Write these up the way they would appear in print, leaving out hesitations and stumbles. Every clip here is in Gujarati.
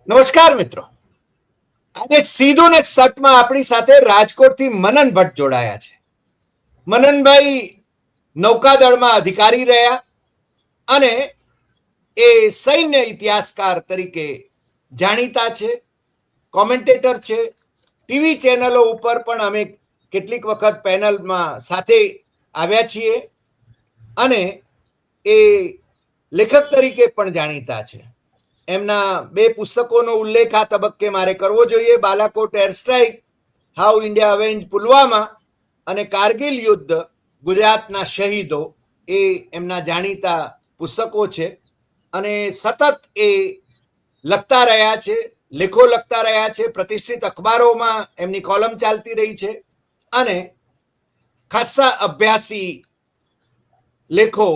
નમસ્કાર મિત્રો, આજે સીધું ને સટમાં આપણી સાથે રાજકોટથી મનન ભટ્ટ જોડાયા છે. મનનભાઈ નૌકાદળમાં અધિકારી રહ્યા અને એ સૈન્ય ઇતિહાસકાર તરીકે જાણીતા છે, કોમેન્ટેટર છે. ટીવી ચેનલો ઉપર પણ અમે કેટલીક વખત પેનલમાં સાથે આવ્યા છીએ અને એ લેખક તરીકે પણ જાણીતા છે. એમના 2 પુસ્તકોનો ઉલ્લેખ આ તબક્કે મારે કરવો જોઈએ: Balakot air strike, how India avenge Pulwama, અને કારગિલ યુદ્ધ, ગુજરાતના શહીદો. એ એમના જાણીતા પુસ્તકો છે અને સતત એ લખતા રહ્યા છે, લેખો લખતા રહ્યા છે. પ્રતિષ્ઠિત અખબારોમાં એમની કોલમ ચાલતી રહી છે અને ખાસ્સા અભ્યાસી લેખો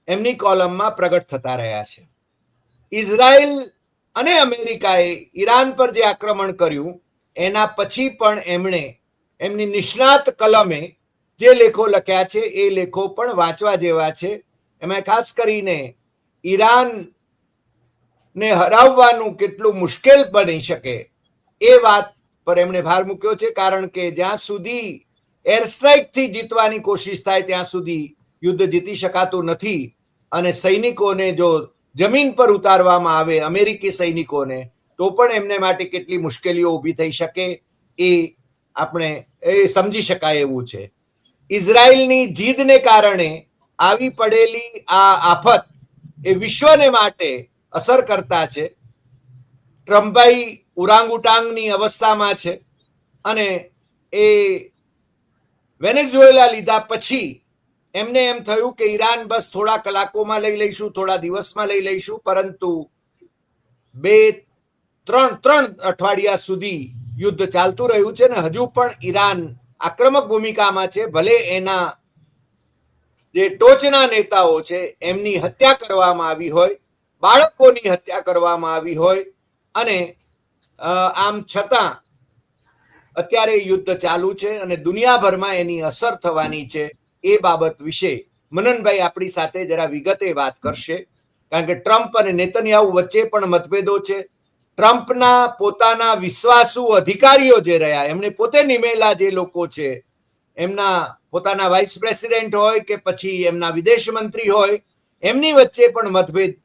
એમની કોલમમાં પ્રગટ થતા રહ્યા છે. ઇઝરાયલ અને અમેરિકાએ ઈરાન પર જે આક્રમણ કર્યું એના પછી પણ એમણે એમની નિષ્ણાત કલમે જે લેખો લખ્યા છે એ લેખો પણ વાંચવા જેવા છે. એમાં ખાસ કરીને ઈરાનને હરાવવાનું કેટલું મુશ્કેલ બની શકે એ વાત પર એમણે ભાર મૂક્યો છે, કારણ કે જ્યાં સુધી એર સ્ટ્રાઇકથી જીતવાની કોશિશ થાય ત્યાં સુધી યુદ્ધ જીતી શકાતું નથી અને સૈનિકોને જો જમીન પર ઉતારવામાં આવે, અમેરિકી સૈનિકોને, તો પણ એમને માટે કેટલી મુશ્કેલીઓ ઊભી થઈ શકે એ આપણે સમજી શકાય એવું છે. ઇઝરાયલની જીદને કારણે આવી પડેલી આ આફત એ વિશ્વને માટે અસર કરતા છે. ટ્રમ્પભાઈ ઉરાંગુટાંગની અવસ્થામાં છે અને એ વેનેઝુએલા લીધા પછી એમને એમ થયું કે ઈરાન બસ થોડા કલાકોમાં લઈ લઈશું, થોડા દિવસમાં લઈ લઈશું, પરંતુ 2-3 અઠવાડિયા સુધી યુદ્ધ ચાલતું રહ્યું છે ને હજુ પણ ઈરાન આક્રમક ભૂમિકામાં છે. ભલે એના જે ટોચના નેતાઓ છે એમની હત્યા કરવામાં આવી હોય, બાળકોની હત્યા કરવામાં આવી હોય, અને આમ છતાં અત્યારે યુદ્ધ ચાલુ છે અને દુનિયાભરમાં એની અસર થવાની છે. એ બાબત વિશે મનનભાઈ આપણી સાથે જરા વિગતે વાત કરશે, કારણ કે ટ્રમ્પ અને નેતન્યાહુ વચ્ચે પણ મતભેદો છે. ટ્રમ્પના પોતાના વિશ્વાસુ અધિકારીઓ જે રહ્યા, એમણે પોતે નિમેલા જે લોકો છે, એમના પોતાના વાઇસ પ્રેસિડેન્ટ હોય કે પછી એમના વિદેશ મંત્રી હોય, એમની વચ્ચે પણ મતભેદ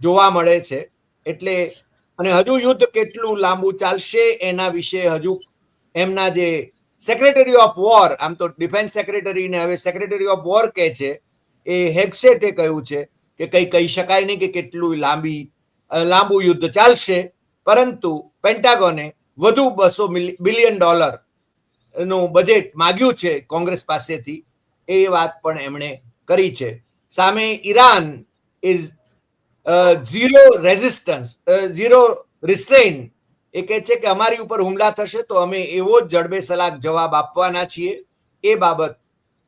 જોવા મળે છે. એટલે અને હજુ યુદ્ધ કેટલું લાંબુ ચાલશે એના વિશે હજુ એમના જે સેક્રેટરી ઓફ વોર, આમ તો ડિફેન્સ સેક્રેટરીને હવે સેક્રેટરી ઓફ વોર કહે છે, એ હેગ્સેટે કહ્યું છે કે કંઈ કહી શકાય નહીં કે કેટલું લાંબુ યુદ્ધ ચાલશે, પરંતુ પેન્ટાગોને વધુ $200 બિલિયન નું બજેટ માગ્યું છે કોંગ્રેસ પાસેથી. એ વાત પણ એમણે કરી છે. સામે Iran is zero resistance, zero restrain. એ કહે છે કે અમારી ઉપર હુમલા થશે તો અમે એવો જ જડબે સલાક જવાબ આપવાના છીએ. એ બાબત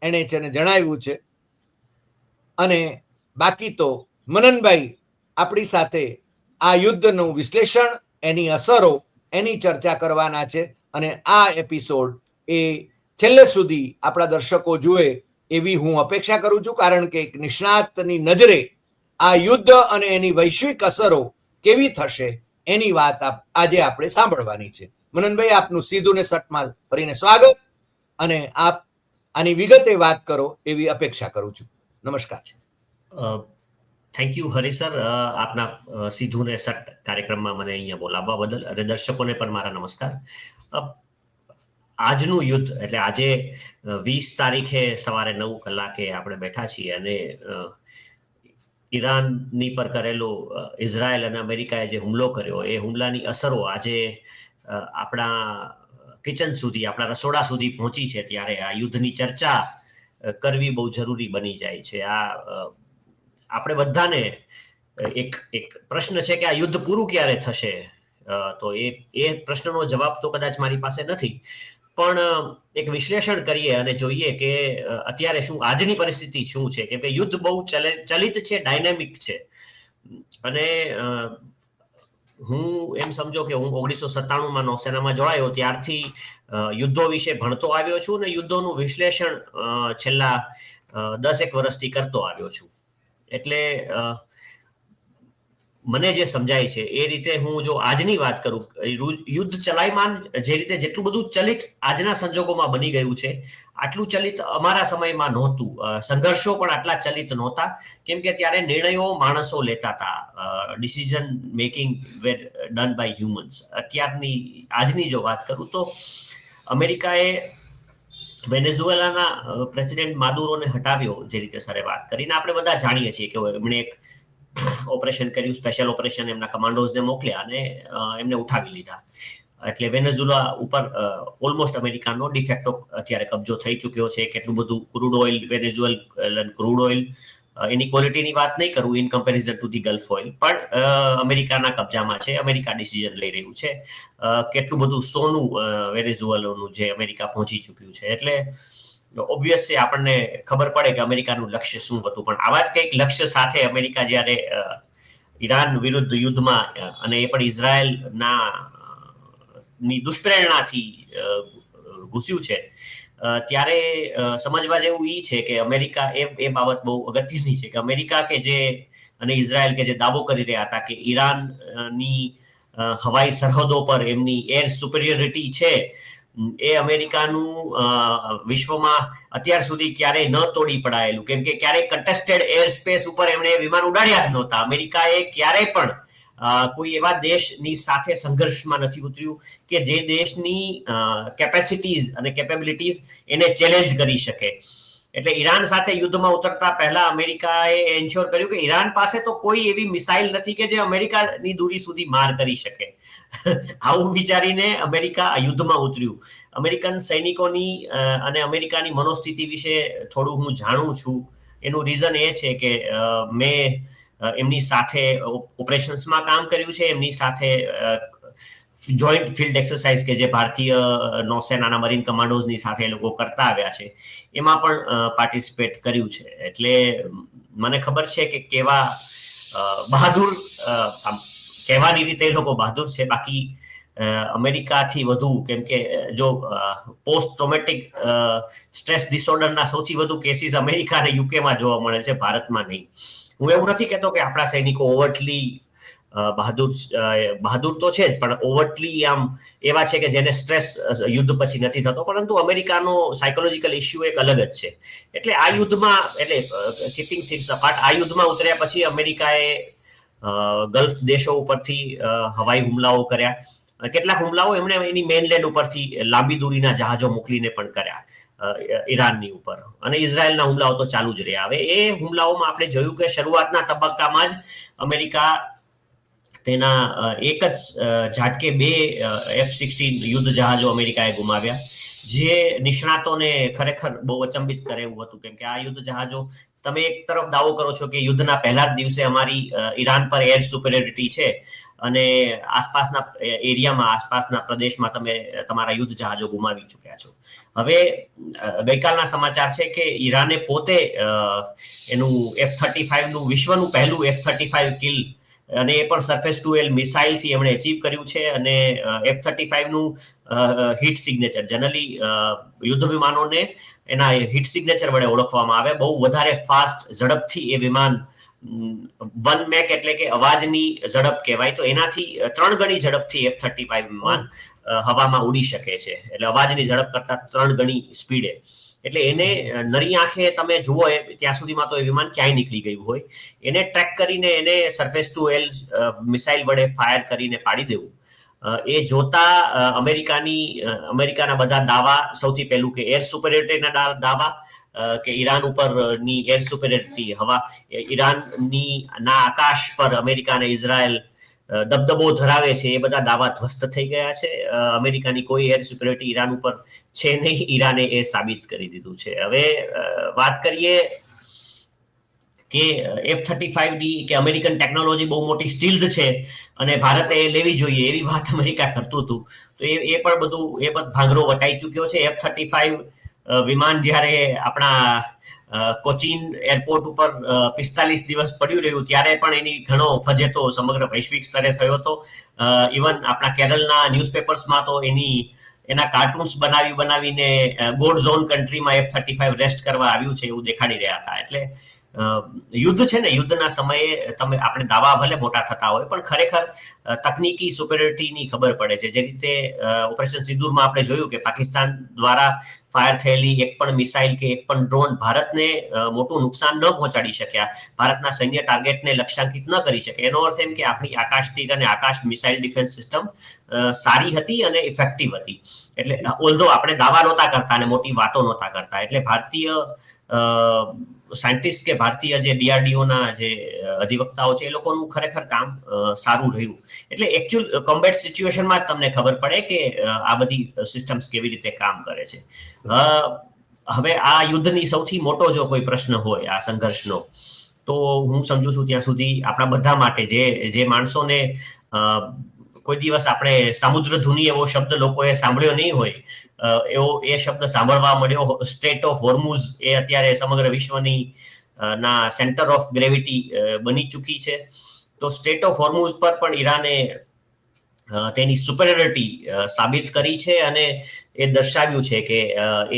એણે છે ને જણાવ્યું છે. અને બાકી તો મનનભાઈ આપણી સાથે આ યુદ્ધનું વિશ્લેષણ, એની અસરો, એની ચર્ચા કરવાના છે. અને આ એપિસોડ એ છેલ્લે સુધી આપણા દર્શકો જુએ એવી હું અપેક્ષા કરું છું, કારણ કે એક નિષ્ણાતની નજરે આ યુદ્ધ અને એની વૈશ્વિક અસરો કેવી થશે એની વાત આજે આપણે સાંભળવાની છે. મનનભાઈ, આપનું સીધું ને સટમાં ફરીને સ્વાગત, અને આપ આની વિગતે વાત કરો એવી અપેક્ષા કરું છું. નમસ્કાર. થેન્ક યુ હરિસર, આપના સીધું ને સટ કાર્યક્રમમાં મને અહીંયા બોલાવવા બદલ, અને દર્શકોને પણ મારા નમસ્કાર. આજનું યુદ્ધ એટલે આજે 20 તારીખે સવારે 9 કલાકે આપણે બેઠા છીએ અને ઈરાનની પર કરેલો ઇઝરાયલ અને અમેરિકાએ જે હુમલો કર્યો, એ હુમલાની અસરો આજે આપણા કિચન સુધી, આપણા રસોડા સુધી પહોંચી છે. ત્યારે આ યુદ્ધની ચર્ચા કરવી બહુ જરૂરી બની જાય છે. આપણે બધાને એક પ્રશ્ન છે કે આ યુદ્ધ પૂરું ક્યારે થશે? તો એ પ્રશ્નનો જવાબ તો કદાચ મારી પાસે નથી, પણ એક વિશ્લેષણ કરીએ અને જોઈએ કે અત્યારે શું આજની પરિસ્થિતિ શું છે. કેમ કે યુદ્ધ બહુ ચલિત છે, ડાયનેમિક છે. અને હું એમ સમજો કે હું 1997માં નૌસેનામાં જોડાયો ત્યારથી યુદ્ધો વિશે ભણતો આવ્યો છું અને યુદ્ધોનું વિશ્લેષણ છેલ્લા 10 વર્ષથી કરતો આવ્યો છું. એટલે મને જે સમજાય છે એ રીતે હું જો આજની વાત કરું, યુદ્ધ ચલાયમાન જે રીતે જેટલું બધું ચલિત આજના સંજોગોમાં બની ગયું છે, આટલું ચલિત અમારા સમયમાં નહોતું. સંઘર્ષો પણ આટલા ચલિત નહોતા, કેમ કે ત્યારે નિર્ણયો માણસો લેતા હતા. Decision making were done by humans. આજની જો વાત કરું તો અમેરિકાએ વેનેઝુએલાના પ્રેસિડેન્ટ માદુરોને હટાવ્યો, જે રીતે સરે વાત કરીને આપણે બધા જાણીએ છીએ કે એમણે એક ઓપરેશન કર્યું, સ્પેશિયલ ઓપરેશન, એમના કમાન્ડોઝને મોકલ્યા અને એમને ઉઠાવી લીધા. એટલે વેનેઝુએલા ઉપર ઓલમોસ્ટ અમેરિકાનો ડિફેક્ટો અત્યારે કબજો થઈ ચૂક્યો છે. કેટલું બધું ક્રૂડ ઓઇલ, વેનેઝુએલન ક્રૂડ ઓઇલ, એની ક્વોલિટીની વાત નહીં કરું in comparison to the gulf oil, પણ અમેરિકાના કબજામાં છે. અમેરિકા ડિસિઝન લઈ રહ્યું છે. કેટલું બધું સોનું વેનેઝુએલાનું જે અમેરિકા પહોંચી ચૂક્યું છે. એટલે ઓબ્વિયસલી આપણને ખબર પડે કે અમેરિકાનું લક્ષ્ય શું હતું. પણ આવા જ કંઈક લક્ષ્ય સાથે અમેરિકા જ્યારે ઈરાન વિરુદ્ધ યુદ્ધમાં, અને એ પણ ઇઝરાયલના ની દુષ્પ્રેરણાથી ઘૂસ્યું છે, ત્યારે સમજવા જેવું એ છે કે અમેરિકા એ બાબત બહુ અગત્યની છે કે અમેરિકા કે જે અને ઇઝરાયલ કે જે દાવો કરી રહ્યા હતા કે ઈરાનની હવાઈ સરહદો પર એમની એર સુપેરિયોરિટી છે, એ અમેરિકાનું વિશ્વમાં અત્યાર સુધી ક્યારેય ન તોડી પડાયેલું, કેમ કે ક્યારેય કન્ટેસ્ટેડ એર સ્પેસ ઉપર એમણે વિમાન ઉડાડ્યા જ નહોતા. અમેરિકાએ ક્યારેય પણ કોઈ એવા દેશની સાથે સંઘર્ષમાં નથી ઉતર્યું કે જે દેશની કેપેસિટીઝ અને કેપેબિલિટીઝ એને ચેલેન્જ કરી શકે. એટલે ઈરાન સાથે યુદ્ધમાં ઉતરતા પહેલા અમેરિકાએ એન્શ્યોર કર્યું કે ઈરાન પાસે તો કોઈ એવી મિસાઇલ નથી કે જે અમેરિકાની દૂરી સુધી માર કરી શકે. આવું વિચારીને અમેરિકા આ યુદ્ધમાં ઉતર્યું. અમેરિકન સૈનિકોની અને અમેરિકાની મનોસ્થિતિ વિશે થોડું હું જાણું છું. એનું રીઝન એ છે કે મેં એમની સાથે ઓપરેશન્સમાં કામ કર્યું છે, એમની સાથે જોઈન્ટ ફિલ્ડ એક્સરસાઇઝ કે જે ભારતીય નૌસેનાના મરીન કમાન્ડોઝની સાથે એ લોકો કરતા આવ્યા છે, એમાં પણ પાર્ટિસિપેટ કર્યું છે. એટલે મને ખબર છે કે કેવા બહાદુર, કહેવાની રીતે એ લોકો બહાદુર છે. બાકી અમેરિકાથી વધુ, કેમ કે જો પોસ્ટ ટ્રોમેટિક સ્ટ્રેસ ડિસઓર્ડરના સૌથી વધુ કેસીસ અમેરિકા અને યુકેમાં જોવા મળે છે, ભારતમાં નહીં. હું એવું નથી કહેતો કે આપણા સૈનિકો ઓવર્ટલી બહાદુર તો છે જ, પણ ઓવર્ટલી આમ એવા છે કે જેને સ્ટ્રેસ યુદ્ધ પછી નથી થતો. પરંતુ અમેરિકાનો સાયકોલોજીકલ ઇસ્યુ એક અલગ જ છે. એટલે આ યુદ્ધમાં, એટલે કીપિંગ થિંગ્સ અપાર્ટ, આ યુદ્ધમાં ઉતર્યા પછી અમેરિકાએ ગલ્ફ દેશો ઉપરથી હવાઈ હુમલાઓ કર્યા. કેટલાક હુમલાઓ એમણે એની મેઇનલેન્ડ ઉપરથી લાંબી દૂરીના જહાજો મોકલીને પણ કર્યા ઈરાનની ઉપર. અને ઇઝરાયલના હુમલાઓ તો ચાલુ જ રહ્યા. હવે એ હુમલાઓમાં આપણે જોયું કે શરૂઆતના તબક્કામાં જ અમેરિકા તેના એક જ ઝાટકે 2 F-16 યુદ્ધ જહાજો અમેરિકાએ ગુમાવ્યા, જે નિષ્ણાતોને ખરેખર બહુ અચંબિત કરે એવું હતું. કેમ કે આ યુદ્ધ જહાજો, તમે એક તરફ દાવો કરો છો કે યુદ્ધના પહેલા જ દિવસે અમારી ઈરાન પર એર સુપેરિયોરિટી છે, અને આસપાસના એરિયામાં, આસપાસના પ્રદેશમાં તમે તમારા યુદ્ધ જહાજો ગુમાવી ચૂક્યા છો. હવે ગઈકાલના સમાચાર છે કે ઈરાને પોતે એનું F-35 નું વિશ્વનું પહેલું F-35 કિલ, અને એ પણ સરફેસ ટુ એર મિસાઇલથી એમણે અચીવ કર્યું છે. અને F-35 નું હિટ સિગ્નેચર, જનરલી યુદ્ધ વિમાનોને એના હિટ સિગ્નેચર વડે ઓળખવામાં આવે. બહુ વધારે ફાસ્ટ, ઝડપથી એ વિમાન 1 મેક એટલે કે અવાજની ઝડપ કહેવાય, તો એનાથી 3 ગણી ઝડપથી F-35 વિમાન હવામાં ઉડી શકે છે. એટલે અવાજની ઝડપ કરતા 3 ગણી સ્પીડે. એટલે એને નરી આંખે તમે જુઓ ત્યાં સુધીમાં તો એ વિમાન ક્યાંય નીકળી ગયું હોય. એને ટ્રેક કરીને એને સરફેસ ટુ એર મિસાઇલ વડે ફાયર કરીને પાડી દેવું, એ જોતા અમેરિકાના બધા દાવા, સૌથી પહેલું કે એર સુપેરિયોરિટીના દાવા, કે ઈરાન ઉપરની એર સુપેરિયોરિટી, ઈરાનની ના આકાશ પર અમેરિકા અને ઇઝરાયલ દબદબો ધરાવે છે, એ બધા દાવા ધ્વસ્ત થઈ ગયા છે. અમેરિકાની કોઈ એર સુપેરિયોરિટી ઈરાન ઉપર છે નહીં. ઈરાને એ સાબિત કરી દીધું છે. હવે વાત કરીએ કે F-35 ની કે અમેરિકન ટેકનોલોજી બહુ મોટી સ્ટીલ્ડ છે અને ભારતે એ લેવી જોઈએ, એવી વાત અમેરિકા કરતું હતું. તો એ પણ બધું ભાંગરો વટાઈ ચૂક્યો છે. F-35 વિમાન જ્યારે આપણા કોચીન એરપોર્ટ ઉપર 45 દિવસ પડ્યું રહ્યું, ત્યારે પણ એની ઘણો ફજેતો સમગ્ર વૈશ્વિક સ્તરે થયો હતો. ઇવન આપણા કેરળના ન્યૂઝપેપર્સમાં તો એના કાર્ટૂન્સ બનાવીને ગોડ ઝોન કન્ટ્રીમાં F-35 રેસ્ટ કરવા આવ્યું છે એવું દેખાડી રહ્યા હતા. એટલે યુદ્ધ છે ને, યુદ્ધના સમયે આપણે દાવા ભલે મોટા થતા હોય પણ ખરેખર તકનીકી સુપેરિયોરિટીની ખબર પડે છે. જે રીતે ઓપરેશન સિંદૂરમાં આપણે જોયું કે પાકિસ્તાન દ્વારા ફાયર થયેલી એક પણ મિસાઇલ કે એક પણ ડ્રોન ભારતને મોટું નુકસાન ન પહોંચાડી શક્યા, ભારતના સૈન્ય ટાર્ગેટને લક્ષ્યાંકિત ન કરી શકે. એનો અર્થ એમ કે આપણી આકાશ તીર અને આકાશ મિસાઇલ ડિફેન્સ સિસ્ટમ સારી હતી અને ઇફેક્ટિવ હતી. એટલે ઓલ્ધો આપણે દાવા નહોતા કરતા અને મોટી વાતો નહોતા કરતા. એટલે ભારતીય સાયન્ટિસ્ટ કે ભારતીય જે DRDO ના જે અધિવક્તાઓ છે એ લોકોનું ખરેખર કામ સારું રહ્યું. એટલે એકચ્યુઅલ કોમ્બેટ સિચ્યુએશનમાં જ તમને ખબર પડે કે આ બધી સિસ્ટમ્સ કેવી રીતે કામ કરે છે. હવે આ યુદ્ધની સૌથી મોટો જો કોઈ પ્રશ્ન હોય આ સંઘર્ષનો, તો હું સમજુ છું ત્યાં સુધી આપણા બધા માટે જે માણસોને કોઈ દિવસ આપણે સમુદ્ર ધુની એવો શબ્દ લોકોએ સાંભળ્યો નહીં હોય, એવો એ શબ્દ સાંભળવા મળ્યો, સ્ટ્રેટ ઓફ હોર્મુઝ, એ અત્યારે સમગ્ર વિશ્વની ના સેન્ટર ઓફ ગ્રેવિટી બની ચૂકી છે. તો સ્ટ્રેટ ઓફ હોર્મુઝ પર પણ ઈરાને તેની સુપેરિયોરિટી સાબિત કરી છે અને એ દર્શાવ્યું છે કે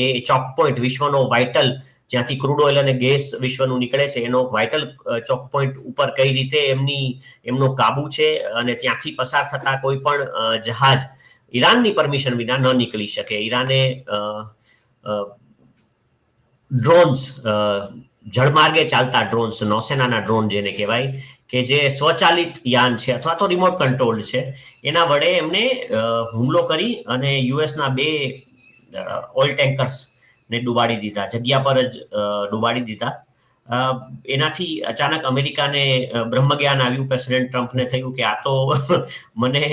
એ ચોક પોઈન્ટ, વિશ્વનો વાઇટલ, જ્યાંથી ક્રૂડ ઓઇલ અને ગેસ વિશ્વનું નીકળે છે, એનો વાઇટલ ચોક પોઈન્ટ ઉપર કઈ રીતે એમનો કાબુ છે અને ત્યાંથી પસાર થતા કોઈ પણ જહાજ ઈરાનની પરમિશન વિના ન નીકળી શકે. ઈરાને ડ્રોન્સ, જળમાર્ગે ચાલતા ડ્રોન્સ, નૌસેનાના ડ્રોન જેને કહેવાય, કે જે સ્વચાલિત યાન છે અથવા તો રિમોટ કંટ્રોલ્ડ છે, એના વડે એમને હુમલો કરી અને યુએસના 2 ઓઇલ ટેન્કર્સ ને ડૂબાડી દીધા, જગ્યા પર જ ડૂબાડી દીધા. એનાથી અચાનક અમેરિકાને બ્રહ્મજ્ઞાન આવ્યું, પ્રેસિડેન્ટ ટ્રમ્પને થયું કે આ તો મને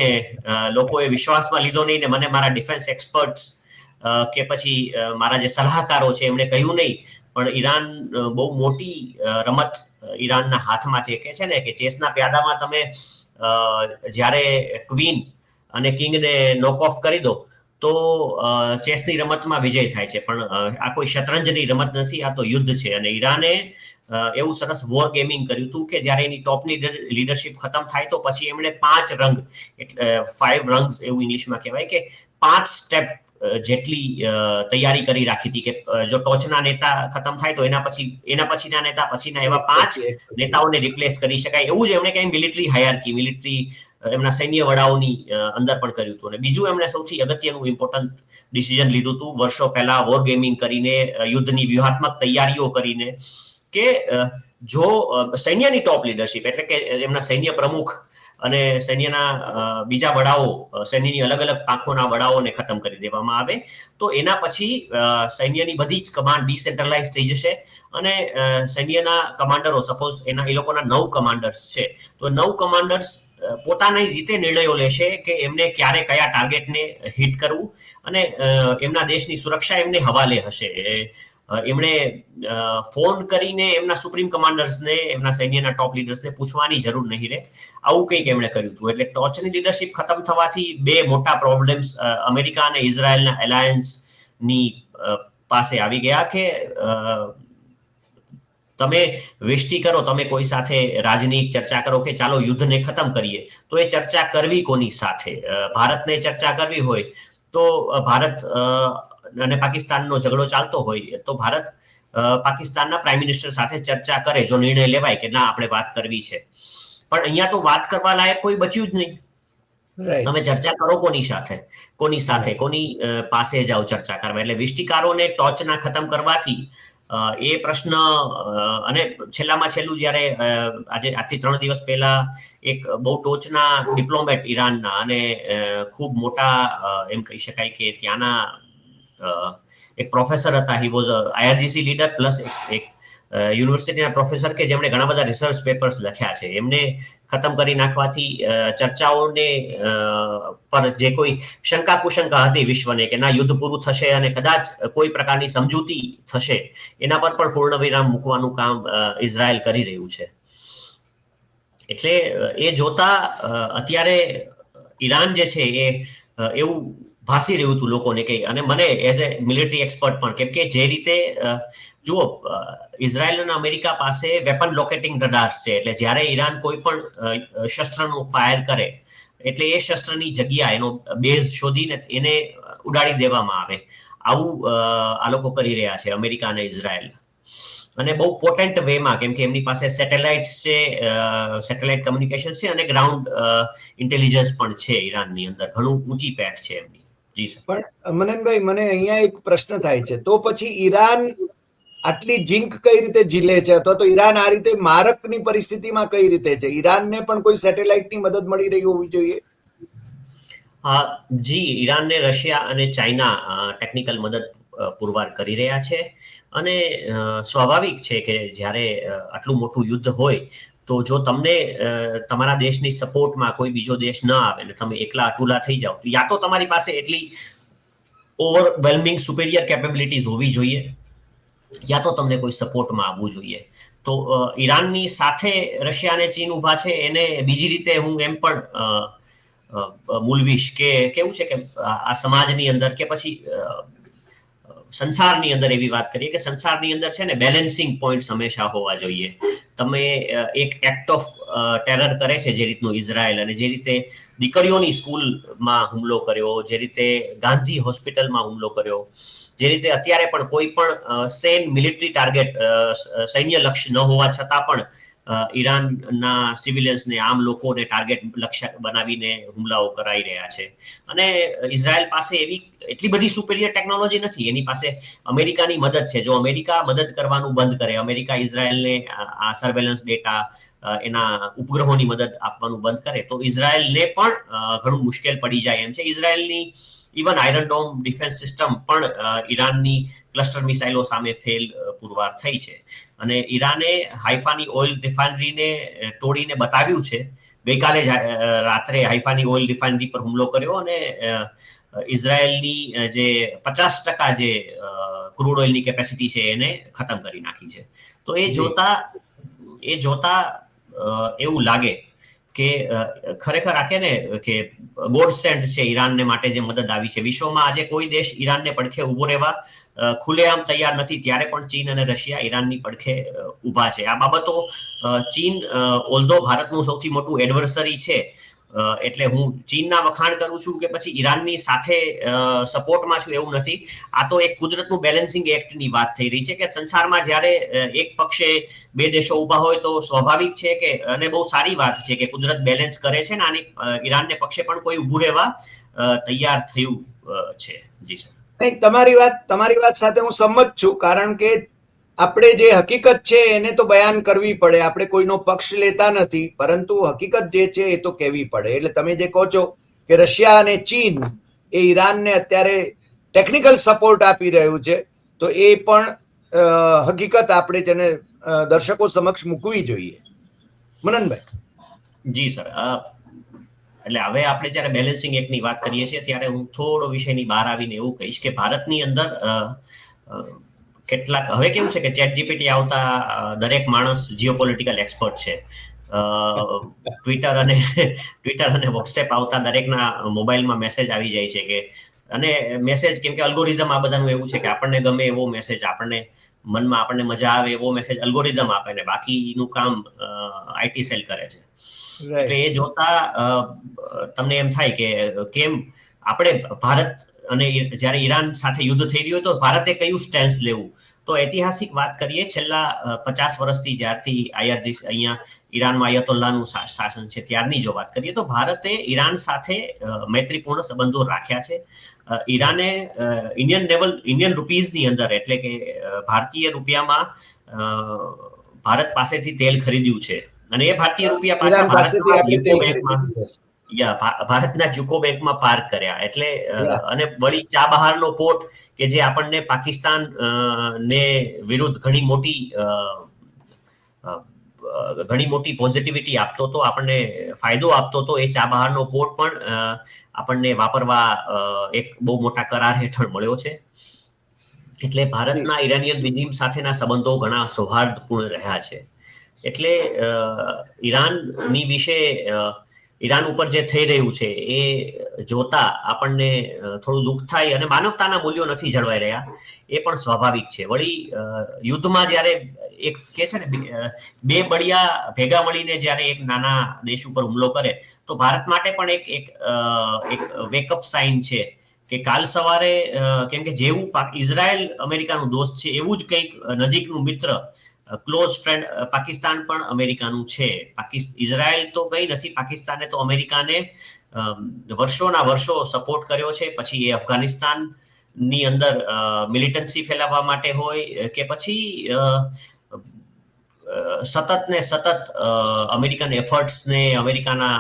લોકોએ વિશ્વાસમાં લીધો નહીં ને મને મારા ડિફેન્સ એક્સપર્ટ્સ કે પછી મારા જે સલાહકારો છે એમણે કહ્યું નહીં, પણ ઈરાન બહુ મોટી રમત ઈરાનના હાથમાં છે. કે છે ને કે ચેસના પ્યાદામાં તમે જ્યારે ક્વીન અને કિંગને નોક ઓફ કરી દો તો ચેસની રમતમાં વિજય થાય છે, પણ આ કોઈ શતરંજની રમત નથી, આ તો યુદ્ધ છે. અને ઈરાને એવું સરસ વોર ગેમિંગ કર્યું હતું કે જ્યારે એની ટોપની લીડરશિપ ખતમ થાય તો પછી એમણે 5 રંગ, એટલે 5 રંગ્સ એવું ઇંગ્લિશમાં કહેવાય, કે 5 સ્ટેપ જેટલી તૈયારી કરી રાખી હતી કે જો ટોચના નેતા ખતમ થાય તો એના પછીના નેતા પછીના એવા 5 નેતાઓને રિપ્લેસ કરી શકાય. એવું જ એમણે કઈ મિલિટરી હાયરાર્કી, મિલિટરી એમના સૈન્ય વડાઓની અંદર પણ કર્યું હતું. અને બીજું એમણે સૌથી અગત્યનું ઇમ્પોર્ટન્ટ ડિસિઝન લીધું હતું વર્ષો પહેલા વોર ગેમિંગ કરીને, યુદ્ધની વ્યૂહાત્મક તૈયારીઓ કરીને, કે જો સૈન્યની ટોપ લીડરશિપ એટલે કે એમના સૈન્ય પ્રમુખ અને સૈન્યના બીજા વડાઓ, સૈન્યની અલગ અલગ પાંખોના વડાઓને ખતમ કરી દેવામાં આવે તો એના પછી સૈન્યની બધી જ કમાન્ડ ડિસેન્ટ્રલાઇઝ થઈ જશે અને સૈન્યના કમાન્ડરો, સપોઝ એ લોકોના 9 કમાન્ડર્સ છે, તો 9 કમાન્ડર્સ પોતાની રીતે નિર્ણયો લેશે કે એમને ક્યારે કયા ટાર્ગેટને હિટ કરવું, અને એમના દેશની સુરક્ષા એમને હવાલે હશે. એમણે ફોન કરીને એમના સુપ્રીમ કમાન્ડર્સને, એમના સૈન્યના ટોપ લીડર્સને પૂછવાની જરૂર નહીં રહે. આવું કંઈક એમણે કર્યું હતું. એટલે ટોચની લીડરશિપ ખતમ થવાથી 2 મોટા પ્રોબ્લેમ્સ અમેરિકા અને ઇઝરાયલના એલાયન્સની પાસે આવી ગયા કે તમે વેષ્ટી કરો, તમે કોઈ સાથે રાજનીતિક ચર્ચા કરો કે ચાલો યુદ્ધને ખતમ કરીએ, તો એ ચર્ચા કરવી કોની સાથે? ભારતને ચર્ચા કરવી હોય તો ભારત અને પાકિસ્તાનનો ઝઘડો ચાલતો હોય તો ભારત પાકિસ્તાનના પ્રાઇમ મિનિસ્ટર સાથે ચર્ચા કરે જો નિર્ણય લેવાય કે ના આપણે વાત કરવી છે. પણ અહીંયા તો વાત કરવા લાયક કોઈ બચ્યું જ નહીં. તમે ચર્ચા કરો કોની સાથે, કોની પાસે જાઓ ચર્ચા કરવા? એટલે વિષ્ટિકારોને ટોચના ખતમ કરવાથી એ પ્રશ્ન, અને છેલ્લામાં છેલ્લું જ્યારે આજથી 3 દિવસ પહેલા એક બહુ ટોચના ડિપ્લોમેટ ઈરાનના અને ખૂબ મોટા એમ કહી શકાય કે ત્યાંના એક પ્રોફેસર હતા, he was IRGC leader plus એક યુનિવર્સિટીના પ્રોફેસર કે જેમણે ઘણા બધા રિસર્ચ પેપર્સ લખ્યા છે, એમને ખતમ કરી નાખવાથી ચર્ચાઓને પર જે કોઈ શંકા કુશંકા હતી વિશ્વને કે ના યુદ્ધ પૂરું થશે અને કદાચ કોઈ પ્રકારની સમજૂતી થશે, એના પર પણ પૂર્ણ વિરામ મૂકવાનું કામ ઇઝરાયલ કરી રહ્યું છે. એટલે એ જોતા અત્યારે ઈરાન જે છે એ એવું ભાસી રહ્યું હતું લોકોને કે, અને મને એઝ એ મિલિટરી એક્સપર્ટ પણ, કેમ કે જે રીતે જુઓ ઇઝરાયલ અને અમેરિકા પાસે વેપન લોકેટિંગ રડાર્સ છે, એટલે જ્યારે ઈરાન કોઈ પણ શસ્ત્રનું ફાયર કરે એટલે એ શસ્ત્રની જગ્યા, એનો બેઝ શોધીને એને ઉડાડી દેવામાં આવે. આવું આ લોકો કરી રહ્યા છે, અમેરિકા અને ઇઝરાયલ. અને બહુ પોટેન્ટ વેમાં, કેમ કે એમની પાસે સેટેલાઇટ છે, સેટેલાઇટ કમ્યુનિકેશન છે અને ગ્રાઉન્ડ ઇન્ટેલિજન્સ પણ છે ઈરાનની અંદર. ઘણું ઊંચી પેઠ છે એમની. જી સર. પણ મનનભાઈ, મને અહીંયા એક પ્રશ્ન થાય છે, તો પછી ઈરાન આટલી ઝીંક કઈ રીતે ઝીલે છે, અથવા તો ઈરાન આ રીતે મારકની પરિસ્થિતિમાં કઈ રીતે છે? ઈરાનને પણ કોઈ સેટેલાઇટની મદદ મળી રહી હોવી જોઈએ. જી, ઈરાનને રશિયા અને ચાઇના ટેકનિકલ મદદ પુરવાર કરી રહ્યા છે. અને સ્વાભાવિક છે કે જ્યારે આટલું મોટું યુદ્ધ હોય તો જો તમને તમારા દેશની સપોર્ટમાં કોઈ બીજો દેશ ન આવે ને તમે એકલા અટુલા થઈ જાઓ, તો યા તો તમારી પાસે એટલી ઓવરવેલ્મિંગ સુપેરિયર કેપેબિલિટીઝ હોવી જોઈએ, યા તો તમને કોઈ સપોર્ટમાં આવવું જોઈએ. તો ઈરાનની સાથે રશિયા અને ચીન ઉભા છે, એને બીજી રીતે હું એમ પણ મૂલવીશ કે કેવું છે કે આ સમાજની અંદર કે પછી સંસારની અંદર એવી વાત કરીએ કે સંસારની અંદર છે ને બેલેન્સિંગ પોઈન્ટ્સ હંમેશા હોવા જોઈએ. તમે એક એક્ટ ઓફ ટેરર કરે છે જે રીતનું ઇઝરાયલ, અને જે રીતે દીકરીઓની સ્કૂલમાં હુમલો કર્યો, જે રીતે ગાંધી હોસ્પિટલમાં હુમલો કર્યો, જે રીતે અત્યારે પણ કોઈ પણ સેમ મિલિટરી ટાર્ગેટ સૈન્ય લક્ષ્ય ન હોવા છતાં પણ ઈરાનના સિવિલિયન્સને, આમ લોકોને ટાર્ગેટ લક્ષ્ય બનાવીને હુમલાઓ કરાઈ રહ્યા છે. અને ઇઝરાયલ પાસે એટલી બધી સુપેરિયર ટેકનોલોજી નથી. એની પાસે અમેરિકાની મદદ છે. જો અમેરિકા મદદ કરવાનું બંધ કરે, અમેરિકા ઇઝરાયલને આ સર્વેલન્સ ડેટા, એના ઉપગ્રહોની મદદ આપવાનું બંધ કરે, તો ઇઝરાયલને પણ ઘણું મુશ્કેલ પડી જાય એમ છે. ઇઝરાયલની even iron dome defence system પણ ઈરાનની ક્લસ્ટર મિસાઇલો સામે ફેલ પુરવાર થઈ છે. અને ઈરાને હાઇફાની ઓઇલ રિફાઇનરીને તોડીને બતાવ્યું છે. ગઈકાલે જ રાત્રે હાઇફાની ઓઇલ રિફાઇનરી પર હુમલો કર્યો અને ઇઝરાયલની જે 50% જે ક્રૂડ ઓઇલની કેપેસિટી છે એને ખતમ કરી નાખી છે. તો એ જોતા એવું લાગે કે ખરેખર આખે ને કે ગોડ સેન્ટ છે ઈરાનને માટે જે મદદ આવી છે. વિશ્વમાં આજે કોઈ દેશ ઈરાનને પડખે ઉભો રહેવા ખુલ્લેઆમ તૈયાર નથી, ત્યારે પણ ચીન અને રશિયા ઈરાનની પડખે ઊભા છે. આ બાબતો ચીન ઓલ્ધો ભારતનું સૌથી મોટું એડવર્સરી છે, એટલે હું ચીનના વખાણ કરું છું કે પછી ઈરાનની સાથે સપોર્ટમાં છું એવું નથી. આ તો એક કુદરતનું બેલેન્સિંગ એક્ટની વાત થઈ રહી છે કે સંસારમાં જ્યારે એક પક્ષે બે દેશો ઊભા હોય તો સ્વાભાવિક છે કે, અને બહુ સારી વાત છે કે કુદરત બેલેન્સ કરે છે ને આની ઈરાનને પક્ષે પણ કોઈ ઊભું રહેવા તૈયાર થયું છે. જી સર. નહીં, તમારી વાત સાથે હું સંમત છું, કારણ કે આપણે જે હકીકત છે એને તો બયાન કરવી પડે. આપણે કોઈનો પક્ષ લેતા નથી, પરંતુ હકીકત જે છે એ તો કહેવી પડે. એટલે તમે જે કહો છો કે રશિયા અને ચીન એ ઈરાનને અત્યારે ટેકનિકલ સપોર્ટ આપી રહ્યું છે, તો એ પણ હકીકત આપણે જેને દર્શકો સમક્ષ મૂકવી જોઈએ. મનનભાઈ. જી સર. એટલે હવે આપણે જ્યારે બેલેન્સિંગ એક્ટની વાત કરીએ છીએ ત્યારે હું થોડો વિષયની બહાર આવીને એવું કહીશ કે ભારતની અંદર કેટલાક, હવે કેવું છે કે ચેટ જીપીટી આવતા દરેક માણસ જીઓપોલિટિકલ એક્સપર્ટ છે. ટ્વિટર અને વોટ્સએપ આવતા દરેકના મોબાઈલમાં મેસેજ આવી જાય છે કે, અને મેસેજ કેમ કે અલ્ગોરિધમ આ બધાનું એવું છે કે આપણને ગમે એવો મેસેજ, આપણને મજા આવે એવો મેસેજ અલ્ગોરિધમ આપે ને બાકીનું કામ આઈટી સેલ કરે છે. એટલે એ જોતા તમને એમ થાય કે કેમ આપણે ભારત અને જ્યારે ઈરાન સાથે યુદ્ધ થઈ રહ્યું તો ભારતે કયું સ્ટેન્સ લેવું. તો ઐતિહાસિક વાત કરીએ, છેલ્લા 50 વર્ષથી જ્યારથી અહીંયા ઈરાનમાં અયતોલ્લાહનું શાસન છે ત્યારની જો વાત કરીએ તો ભારતે ઈરાન સાથે મૈત્રીપૂર્ણ સંબંધો રાખ્યા છે. ઈરાને ઇન્ડિયન રૂપીઝની અંદર, એટલે કે ભારતીય રૂપિયામાં ભારત પાસેથી તેલ ખરીદ્યું છે, અને એ ભારતીય રૂપિયા પાછા ભારતના યુકો બેંકમાં પાર્ક કર્યા. એટલે અને વળી ચાબહારનો પોર્ટ કે જે આપણને પાકિસ્તાન ને વિરુદ્ધ ઘણી મોટી પોઝિટિવિટી આપતો હતો, આપણને ફાયદો આપતો હતો, એ ચાબહારનો પોર્ટ પણ આપણને વાપરવા એક બહુ મોટા કરાર હેઠળ મળ્યો છે. એટલે ભારતના ઈરાનિયન રિજીમ સાથેના સંબંધો ઘણા સૌહાર્દપૂર્ણ રહ્યા છે. એટલે ઈરાન ઉપર જે થઈ રહ્યું છે એ જોતા આપણને થોડું દુઃખ થાય, અને માનવતાના મૂલ્યો નથી જળવાઈ રહ્યા એ પણ સ્વાભાવિક છે. વળી યુદ્ધમાં જ્યારે એક કે છે ને બે બળિયા ભેગા મળીને જ્યારે એક નાના દેશ ઉપર હુમલો કરે તો ભારત માટે પણ એક વેકઅપ સાઇન છે કે કાલ સવારે કેમ કે જેવું ઇઝરાયલ અમેરિકાનું દોસ્ત છે એવું જ કંઈક નજીકનું મિત્ર ક્લોઝ ફ્રેન્ડ પાકિસ્તાન પણ અમેરિકાનું છે. ઇઝરાયલ તો કઈ નથી, પાકિસ્તાને તો અમેરિકાને વર્ષોના વર્ષો સપોર્ટ કર્યો છે. પછી એ અફઘાનિસ્તાન ની અંદર મિલિટન્સી ફેલાવવા માટે હોય કે પછી સતત ને સતત અમેરિકન એફર્ટ્સ ને અમેરિકાના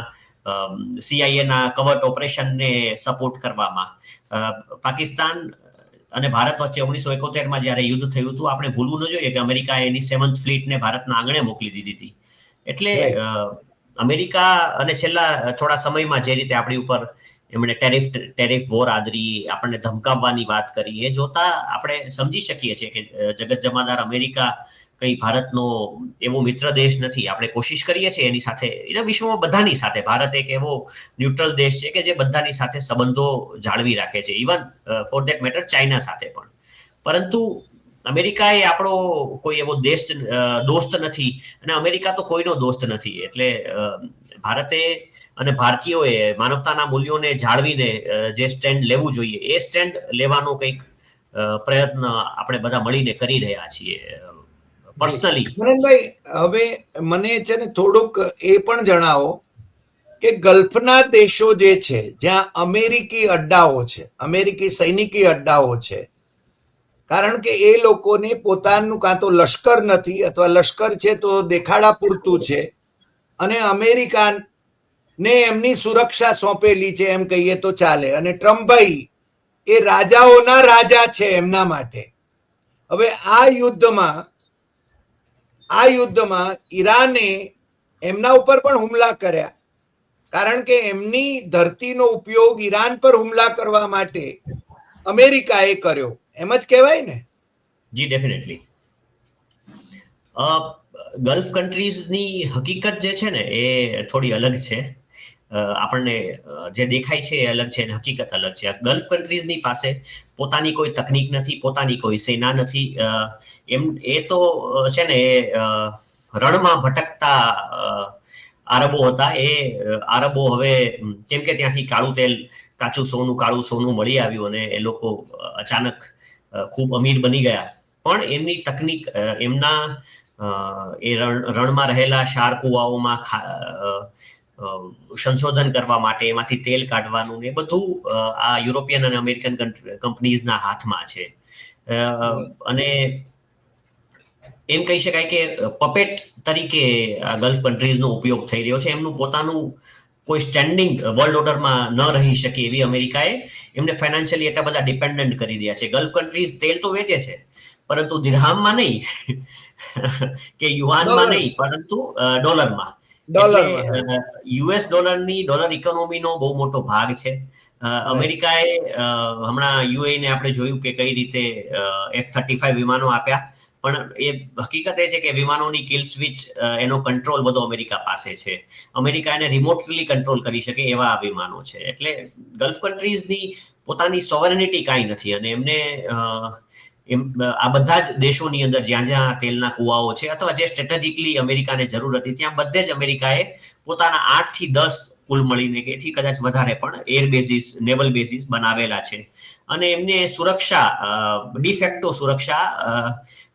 CIA ના કવર્ટ ઓપરેશનને સપોર્ટ કરવામાં પાકિસ્તાન અને ભારત વચ્ચે 1971માં જ્યારે યુદ્ધ થયું હતું, આપણે ભૂલવું ન જોઈએ કે અમેરિકાએ એની 7th ફ્લીટને ભારતના આંગણે મોકલી દીધી હતી. એટલે અમેરિકા અને છેલ્લા થોડા સમયમાં જે રીતે આપણી ઉપર એમણે ટેરિફ વોર આદરી, આપણને ધમકાવવાની વાત કરી, એ જોતા આપણે સમજી શકીએ છીએ કે જગત જમાદાર અમેરિકા કઈ ભારતનો એવો મિત્ર દેશ નથી. આપણે કોશિશ કરીએ છીએ એની સાથે, વિશ્વમાં બધાની સાથે. ભારત એક એવો ન્યુટ્રલ દેશ છે કે જે બધાની સાથે સંબંધો જાળવી રાખે છે, even for that matter China સાથે પણ. પરંતુ અમેરિકા એ આપણો કોઈ એવો દોસ્ત નથી, અને અમેરિકા તો કોઈનો દોસ્ત નથી. એટલે ભારતે અને ભારતીયોએ માનવતાના મૂલ્યોને જાળવીને જે સ્ટેન્ડ લેવું જોઈએ, એ સ્ટેન્ડ લેવાનો કંઈક પ્રયત્ન આપણે બધા મળીને કરી રહ્યા છીએ. પર્સનલી નરેનભાઈ, હવે મને છે ને થોડુંક એ પણ જણાવો કે ગલ્ફના દેશો જે છે જ્યાં અમેરિકી અડ્ડાઓ છે, અમેરિકી સૈનિકી અડ્ડાઓ છે, કારણ કે એ લોકોને પોતાનું કાં તો લશ્કર નથી અથવા લશ્કર છે તો દેખાડા પૂરતું છે, અને અમેરિકાને એમની સુરક્ષા સોંપેલી છે એમ કહીએ તો ચાલે. અને ટ્રમ્પભાઈ એ રાજાઓના રાજા છે એમના માટે. હવે આ યુદ્ધમાં ઈરાને એમના ઉપર પણ હુમલા કર્યા, કારણ કે એમની ધરતીનો ઉપયોગ ઈરાન પર હુમલા કરવા માટે અમેરિકાએ કર્યો, એમ જ કહેવાય ને? જી, ડેફિનેટલી. ગલ્ફ કન્ટ્રીઝની હકીકત જે છે ને એ થોડી અલગ છે. આપણને જે દેખાય છે એ અલગ છે અને હકીકત અલગ છે. ગલ્ફ કન્ટ્રીઝની પાસે પોતાની કોઈ તકનીક નથી, પોતાની કોઈ સેના નથી. એ તો છે ને રણમાં ભટકતા આરબો હતા. એ આરબો હવે કેમ કે ત્યાંથી કાળું તેલ, કાચું સોનું, કાળું સોનું મળી આવ્યું અને એ લોકો અચાનક ખૂબ અમીર બની ગયા. પણ એમની તકનીક, એમના એ રણમાં રહેલા શાર કુવાઓમાં સંશોધન કરવા માટે, એમાંથી તેલ કાઢવાનું, એ બધું આ યુરોપિયન અને અમેરિકન કંપનીઝના હાથમાં છે. અને એમ કહી શકાય કે પપેટ તરીકે આ ગલ્ફ કન્ટ્રીઝનો ઉપયોગ થઈ રહ્યો છે. એમનું પોતાનું કોઈ સ્ટેન્ડિંગ વર્લ્ડ ઓર્ડરમાં ન રહી શકે એવી અમેરિકાએ એમને ફાઇનાન્શિયલી એટલા બધા ડિપેન્ડન્ટ કરી રહ્યા છે. ગલ્ફ કન્ટ્રીઝ તેલ તો વેચે છે, પરંતુ દિરહામમાં નહીં કે યુઆનમાં નહીં, પરંતુ ડોલરમાં. એટલે US ડોલરની, ડોલર ઇકોનોમીનો બહુ મોટો ભાગ છે. અમેરિકાએ હમણાં UAE ને આપણે જોયું કે કઈ રીતે F-35 વિમાનો આપ્યા, પણ એ હકીકત એ છે કે વિમાનોની કિલ સ્વિચ, એનો કંટ્રોલ બધો અમેરિકા પાસે છે. અમેરિકા એને રિમોટલી કંટ્રોલ કરી શકે એવા આ વિમાનો છે. એટલે ગલ્ફ કન્ટ્રીઝની પોતાની સોવરેનિટી કાંઈ નથી, અને એમને આ બધા જ દેશોની અંદર જ્યાં જ્યાં તેલના કુવાઓ છે અથવા જે સ્ટ્રેટેજિકલી અમેરિકાને જરૂર હતી, ત્યાં બધે જ અમેરિકાએ પોતાના 8 થી 10 કુલ મળીને કે એથી કદાચ વધારે પણ એર બેઝિસ, નેવલ બેઝિસ બનાવેલા છે. અને એમને સુરક્ષા, ડિફેક્ટો સુરક્ષા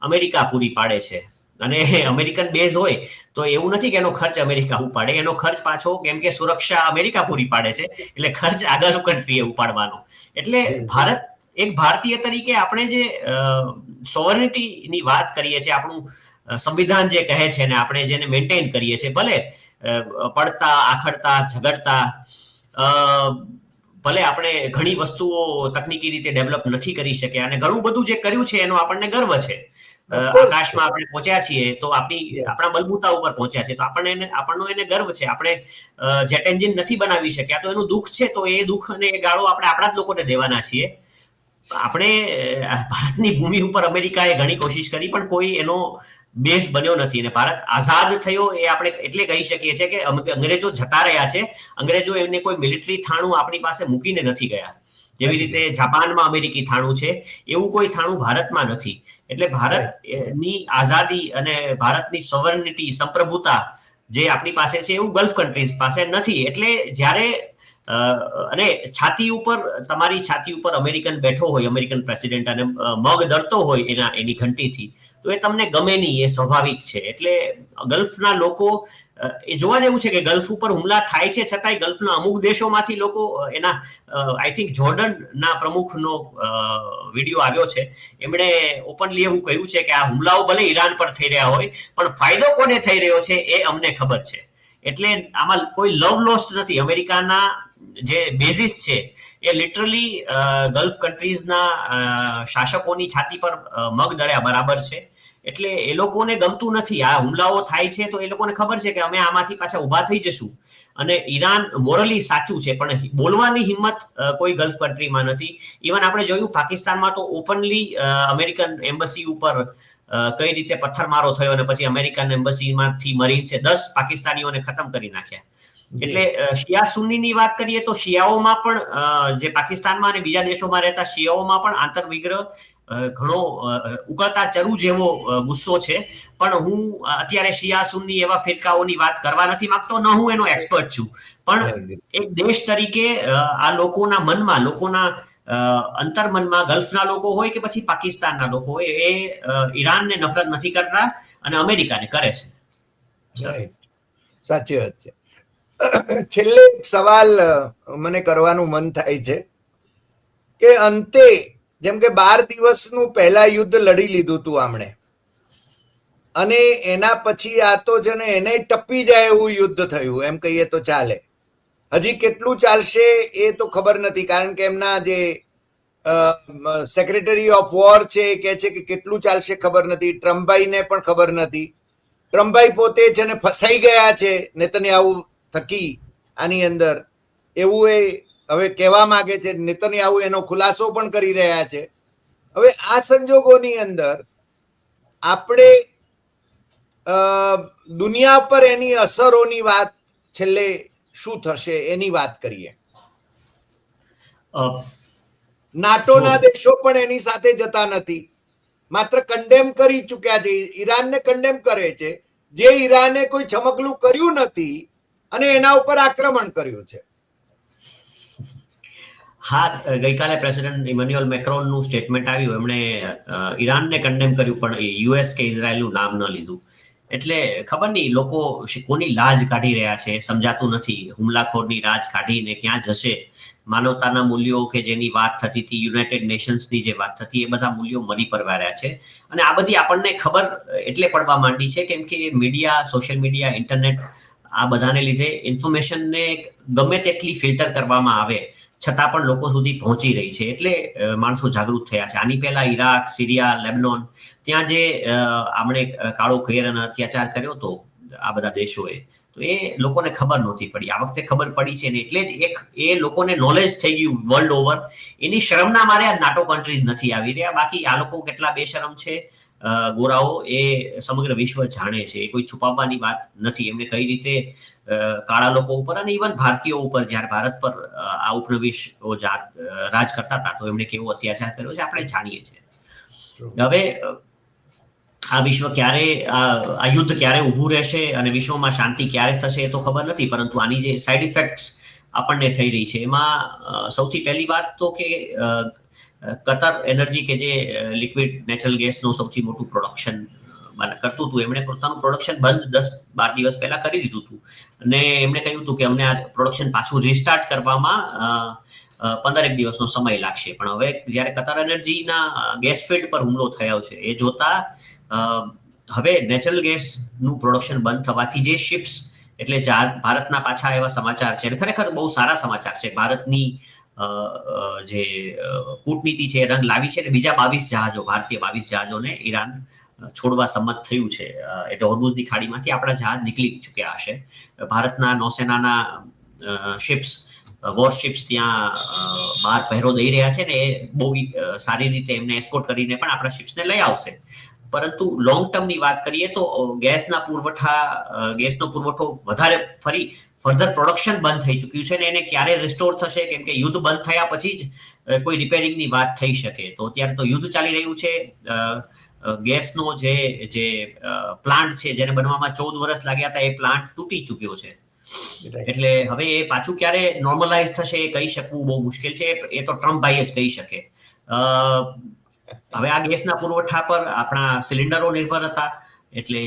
અમેરિકા પૂરી પાડે છે. અને અમેરિકન બેઝ હોય તો એવું નથી કે એનો ખર્ચ અમેરિકા ઉપાડે, એનો ખર્ચ પાછો, કેમ કે સુરક્ષા અમેરિકા પૂરી પાડે છે, એટલે ખર્ચ આગળ કન્ટ્રીએ ઉપાડવાનો. એટલે એક ભારતીય તરીકે આપણે જે સોવરેનિટીની વાત કરીએ છીએ, આપણું સંવિધાન જે કહે છે ને આપણે જેને મેન્ટેન કરીએ છીએ, ભલે પડતા, આખડતા, ઝઘડતા, ભલે આપણે ઘણી વસ્તુઓ તકનીકી રીતે ડેવલપ નથી કરી શક્યા, અને ઘણું બધું જે કર્યું છે એનો આપણને ગર્વ છે. આકાશમાં આપણે પહોંચ્યા છીએ તો આપણા બલબૂતા ઉપર પહોંચ્યા છે તો આપણનો એને ગર્વ છે. આપણે જેટ એન્જિન નથી બનાવી શક્યા તો એનું દુઃખ છે, તો એ દુઃખ અને એ ગાળો આપણે આપણા જ લોકોને દેવાના છીએ. આપણે ભારતની ભૂમિ ઉપર અમેરિકાએ ઘણી કોશિશ કરી, પણ કોઈ એનો બેઝ બન્યો નથી. અને ભારત આઝાદ થયો એ આપણે એટલે કહી શકીએ છીએ કે અંગ્રેજો જતા રહ્યા છે. અંગ્રેજો એમને કોઈ મિલિટરી થાણું આપણી પાસે મૂકીને નથી ગયા. જેવી રીતે જાપાનમાં અમેરિકી થાણું છે, એવું કોઈ થાણું ભારતમાં નથી. એટલે ભારતની આઝાદી અને ભારતની સોવરેનિટી, સંપ્રભુતા જે આપણી પાસે છે, એવું ગલ્ફ કન્ટ્રીઝ પાસે નથી. એટલે જ્યારે અને તમારી છાતી ઉપર અમેરિકન બેઠો હોય, અમેરિકન પ્રેસિડેન્ટ, અને મગ દરતો હોય એની ઘંટીથી, તો એ તમને ગમે નહીં, એ સ્વાભાવિક છે. એટલે ગલ્ફના લોકો, એ જોવા જેવું છે કે ગલ્ફ ઉપર હુમલા થાય છે, છતાંય ગલ્ફના અમુક દેશોમાંથી લોકો એના, આઈ થિંક જોર્ડનના પ્રમુખનો વિડીયો આવ્યો છે, એમણે ઓપનલી એવું કહ્યું છે કે આ હુમલાઓ ભલે ઈરાન પર થઈ રહ્યા હોય, પણ ફાયદો કોને થઈ રહ્યો છે એ અમને ખબર છે. એટલે આમાં કોઈ લવ લોસ્ટ નથી. અમેરિકાના જે બેઝિસ છે એ લિટરલી ગલ્ફ કન્ટ્રીઝના શાસકોની છાતી પર મગ દળ્યા બરાબર છે. એટલે એ લોકોને ગમતું નથી આ હુમલાઓ થાય છે, તો એ લોકોને ખબર છે કે અમે આમાંથી પાછા ઊભા થઈ જશું. અને ઈરાન મોરલી સાચું છે, પણ બોલવાની હિંમત કોઈ ગલ્ફ કન્ટ્રીમાં નથી. ઇવન આપણે જોયું પાકિસ્તાનમાં તો ઓપનલી અમેરિકન એમ્બસી ઉપર કઈ રીતે પથ્થરમારો થયો, અને પછી અમેરિકન એમ્બસીમાંથી મરીન છે 10 પાકિસ્તાનીઓને ખતમ કરી નાખ્યા. એટલે શિયા સુન્નીની વાત કરીએ તો શિયાઓમાં પણ, જે પાકિસ્તાનમાં અને બીજા દેશોમાં રહેતા શિયાઓમાં પણ આંતરવિગ્રહ ઘણો ઉકળતા ચરુ જેવો ગુસ્સો છે. પણ હું અત્યારે શિયા સુન્ની એવા ફિરકાઓની વાત કરવા નથી માંગતો, ન હું એનો એક્સપર્ટ છું, પણ એક દેશ તરીકે આ લોકોના મનમાં, લોકોના અંતર્મનમાં, ગલ્ફના લોકો હોય કે પછી પાકિસ્તાનના લોકો હોય, એ ઈરાનને નફરત નથી કરતા અને અમેરિકાને કરે છે. સાચી વાત છે. છેલ્લે એક સવાલ મને કરવાનું મન થાય છે કે અંતે જેમ કે 12 દિવસનું પહેલા યુદ્ધ લડી લીધું હતું આમણે, અને એના પછી આ તો છે ને એને ટપી જાય એવું યુદ્ધ થયું, એમ કહીએ તો ચાલે. હજી કેટલું ચાલશે એ તો ખબર નથી, કારણ કે એમના જે સેક્રેટરી ઓફ વોર છે એ કહે છે કે કેટલું ચાલશે ખબર નથી. ટ્રમ્પભાઈને પણ ખબર નથી. ટ્રમ્પભાઈ પોતે છે ને ફસાઈ ગયા છે નેતન્યાહુ થકી આની અંદર, એવું એ હવે કહેવા માંગે છે. નેતન્યાહુ એનો ખુલાસો પણ કરી રહ્યા છે. હવે આ સંજોગોની અંદર આપણે દુનિયા પર એની અસરોની વાત છેલ્લે શું થશે એની વાત કરીએ. નાટોના દેશો પણ એની સાથે જતા નથી, માત્ર કન્ડેમ કરી ચૂક્યા છે. ઈરાનને કન્ડેમ કરે છે, જે ઈરાને કોઈ ચમકલું કર્યું નથી અને એના ઉપર આક્રમણ કર્યું છે. હા, ગઈકાલે પ્રેસિડેન્ટ ઇમેન્યુઅલ મેક્રોનનું સ્ટેટમેન્ટ આવ્યું, એમણે ઈરાનને કન્ડેમ કર્યું, પણ યુએસ કે ઇઝરાયલનું નામ ન લીધું. એટલે ખબર નહીં લોકો કોની લાજ કાઢી રહ્યા છે, સમજાતું નથી. હુમલાખોરની લાજ કાઢીને ક્યાં જશે? માનવતાના મૂલ્યો કે જેની વાત થતી હતી, યુનાઇટેડ નેશન્સની જે વાત થતી, એ બધા મૂલ્યો મરી પરવાર્યા છે. અને આ બધી આપણને ખબર એટલે પડવા માંડી છે કેમ કે મીડિયા, સોશિયલ મીડિયા, ઇન્ટરનેટ, આ બધાને લીધે ઇન્ફોર્મેશનને ગમે તેટલી ફિલ્ટર કરવામાં આવે છતાં પણ લોકો સુધી પહોંચી રહી છે. એટલે માણસો જાગૃત થયા છે. આની પહેલા ઈરાક, સિરિયા, લેબનોન, ત્યાં જે આપણે કાળો ઘેર અને અત્યાચાર કર્યો હતો આ બધા દેશોએ, તો એ લોકોને ખબર નહોતી પડી. આ વખતે ખબર પડી છે ને, એટલે જ એ લોકોને નોલેજ થઈ ગયું વર્લ્ડ ઓવર. એની શરમના મારે આ નાટો કન્ટ્રીઝ નથી આવી રહ્યા. બાકી આ લોકો કેટલા બેશરમ છે ગોરાઓ, એ સમગ્ર વિશ્વ જાણે છે. એ કોઈ છુપાવવાની વાત નથી. એમને કઈ રીતે કાળા લોકો ઉપર અને ઇવન ભારતીયો ઉપર, જ્યારે ભારત પર આ ઉપનિવેશો રાજ કરતા હતા, તો એમણે કેવો અત્યાચાર કર્યો છે આપણે જાણીએ છીએ. હવે આ વિશ્વ ક્યારે, આ યુદ્ધ ક્યારે ઊભું રહેશે અને વિશ્વમાં શાંતિ ક્યારે થશે એ તો ખબર નથી, પરંતુ આની જે સાઇડ ઇફેક્ટ્સ આપણને થઈ રહી છે એમાં સૌથી પહેલી વાત તો કે કતર એનર્જી કે જે લિક્વિડ નેચરલ ગેસનું સૌથી મોટું પ્રોડક્શન કરતું હતું, એમણે પોતાનું પ્રોડક્શન બંધ 10-12 દિવસ પહેલા કરી દીધું હતું. અને એમણે કહ્યું હતું કે અમને આ પ્રોડક્શન પાછું રિસ્ટાર્ટ કરવામાં 15 દિવસનો સમય લાગશે. પણ હવે જ્યારે કતર એનર્જીના ગેસ ફિલ્ડ પર હુમલો થયો છે એ જોતા હવે નેચરલ ગેસનું પ્રોડક્શન બંધ થવાથી જે શિપ્સ, એટલે ભારતના પાછા એવા સમાચાર છે, ખરેખર બહુ સારા સમાચાર છે. ભારતની જે કૂટનીતિ છે એ રંગ લાવી છે, અને બીજા 22 જહાજો, ભારતીય 22 જહાજોને ઈરાન છોડવા સંમત થયું છે. એટલે હોર્મુઝની ખાડીમાંથી આપણા જહાજ નીકળી ચૂક્યા હશે. ભારતના નૌસેનાના શિપ્સ, વોરશિપ્સ ત્યાં બહાર પહેરો દઈ રહ્યા છે ને, એ બહુ સારી રીતે એમને એસ્કોર્ટ કરીને પણ આપણા શિપ્સને લઈ આવશે. પરંતુ લોંગ ટર્મની વાત કરીએ તો ગેસનો પુરવઠો વધારે ફર્ધર પ્રોડક્શન બંધ થઈ ચૂક્યું છે, ને એને ક્યારે રિસ્ટોર થશે, કેમ કે યુદ્ધ બંધ થયા પછી જ કોઈ રિપેરિંગની વાત થઈ શકે. તો અત્યારે તો યુદ્ધ ચાલી રહ્યું છે. ગેસનો જે પ્લાન્ટ છે જેને બનવામાં 14 વર્ષ લાગ્યા હતા, એ પ્લાન્ટ તૂટી ચૂક્યો છે. એટલે હવે એ પાછું ક્યારે નોર્મલાઇઝ થશે એ કહી શકવું બહુ મુશ્કેલ છે. એ તો ટ્રમ્પભાઈ જ કહી શકે. હવે આ ગેસના પુરવઠા પર આપણા સિલિન્ડરો નિર્ભર હતા, એટલે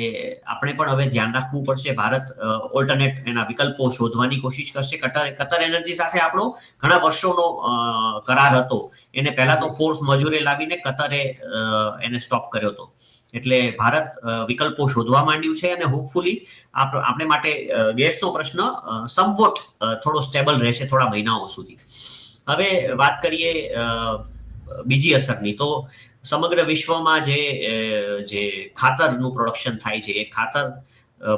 આપણે પણ હવે ધ્યાન રાખવું પડશે. ભારત ઓલ્ટરનેટ એના વિકલ્પો શોધવાની કોશિશ કરશે. કતર એનર્જી સાથે આપણો ઘણા વર્ષોનો કરાર હતો. એને પહેલા તો ફોર્સ મજૂરે લાવીને કતરે એને સ્ટોપ કર્યો હતો. એટલે ભારત વિકલ્પો શોધવા માંડ્યું છે અને હોપફુલી આપણે માટે ગેસનો પ્રશ્ન સમવોટ થોડો સ્ટેબલ રહેશે થોડા મહિનાઓ સુધી. હવે વાત કરીએ બીજી અસરની, તો સમગ્ર વિશ્વમાં જે ખાતરનું પ્રોડક્શન થાય છે, એ ખાતર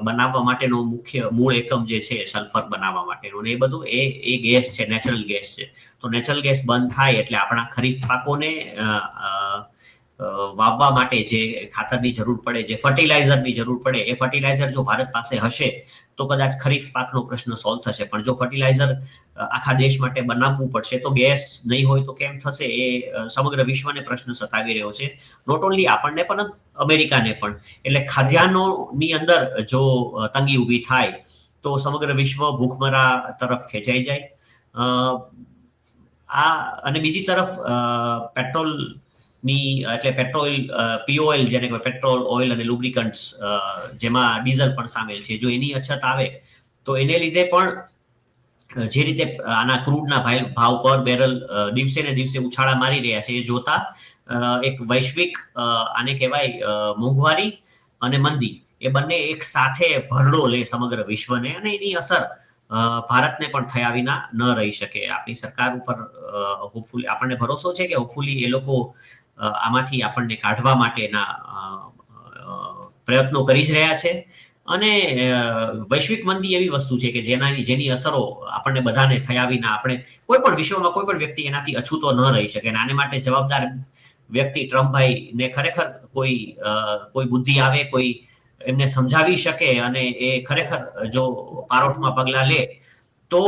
બનાવવા માટેનો મુખ્ય મૂળ એકમ જે છે સલ્ફર બનાવવા માટેનો, એ બધું એ ગેસ છે, નેચરલ ગેસ છે. તો નેચરલ ગેસ બંધ થાય એટલે આપણા ખરીફ પાકોને વાવવા માટે જે ખાતરની જરૂર પડે, જે ફર્ટિલાઇઝરની જરૂર પડે, એ ફર્ટિલાઇઝર જો ભારત પાસે હશે તો કદાચ ખરીફ પાકનો પ્રશ્ન સોલ્વ થશે. પણ જો ફર્ટિલાઇઝર આખા દેશ માટે બનાવવું પડશે તો ગેસ નહીં હોય તો કેમ થશે? એ સમગ્ર વિશ્વને પ્રશ્ન સતાવી રહ્યો છે. નોટ ઓનલી આપણને પણ અમેરિકાને પણ. એટલે ખાદ્યાન્નોની અંદર જો તંગી ઊભી થાય તો સમગ્ર વિશ્વ ભૂખમરા તરફ ખેંચાઈ જાય. અને બીજી તરફ એટલે પેટ્રોલ, POL જેને કહેવાય, પેટ્રોલ, ઓઇલ અને લુબ્રિકન્ટ્સ, જેમાં ડીઝલ પણ સામેલ છે, જો એની અછત આવે તો એને લીધે પણ જે રીતે આના ક્રૂડના ભાવ પર બેરલ દિવસે ને દિવસે ઉછાળા મારી રહ્યા છે, એ જોતા એક વૈશ્વિક આને કહેવાય મોંઘવારી અને મંદી, એ બંને એક સાથે ભરડો લે સમગ્ર વિશ્વને, અને એની અસર ભારતને પણ થયા વિના ન રહી શકે. આપણી સરકાર ઉપર હોપફુલી આપણને ભરોસો છે કે હોપફુલી એ લોકો આમાંથી આપણને કાઢવા માટેના પ્રયત્નો કરી જ રહ્યા છે. અને વૈશ્વિક મંદી એવી વસ્તુ છે કે જેની અસરો આપણને બધાને થયા વિના આપણે કોઈ પણ વિશ્વમાં કોઈ પણ વ્યક્તિ એનાથી અછૂતો ન રહી શકે. અને આને માટે જવાબદાર વ્યક્તિ ટ્રમ્પભાઈને ખરેખર કોઈ બુદ્ધિ આવે, કોઈ એમને સમજાવી શકે અને એ ખરેખર જો પારોઠમાં પગલા લે તો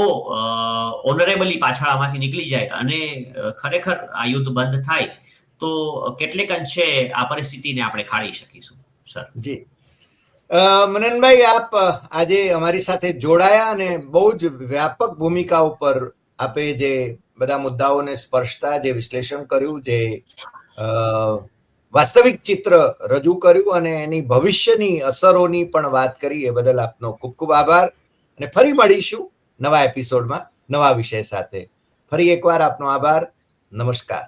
ઓનરેબલી પાછળ આમાંથી નીકળી જાય અને ખરેખર આ યુદ્ધ બંધ થાય તો કેટલેક અંશે આ પરિસ્થિતિને આપણે ખાળી શકીશું. સર જી, મનનભાઈ, આપ આજે અમારી સાથે જોડાયા અને બહુ જ વ્યાપક ભૂમિકા ઉપર આપે જે બધા મુદ્દાઓને સ્પર્શતા જે વિશ્લેષણ કર્યું, જે વાસ્તવિક ચિત્ર રજૂ કર્યું અને એની ભવિષ્યની અસરોની પણ વાત કરી, એ બદલ આપનો ખૂબ ખૂબ આભાર. અને ફરી મળીશું નવા એપિસોડમાં નવા વિષય સાથે. ફરી એકવાર આપનો આભાર. નમસ્કાર.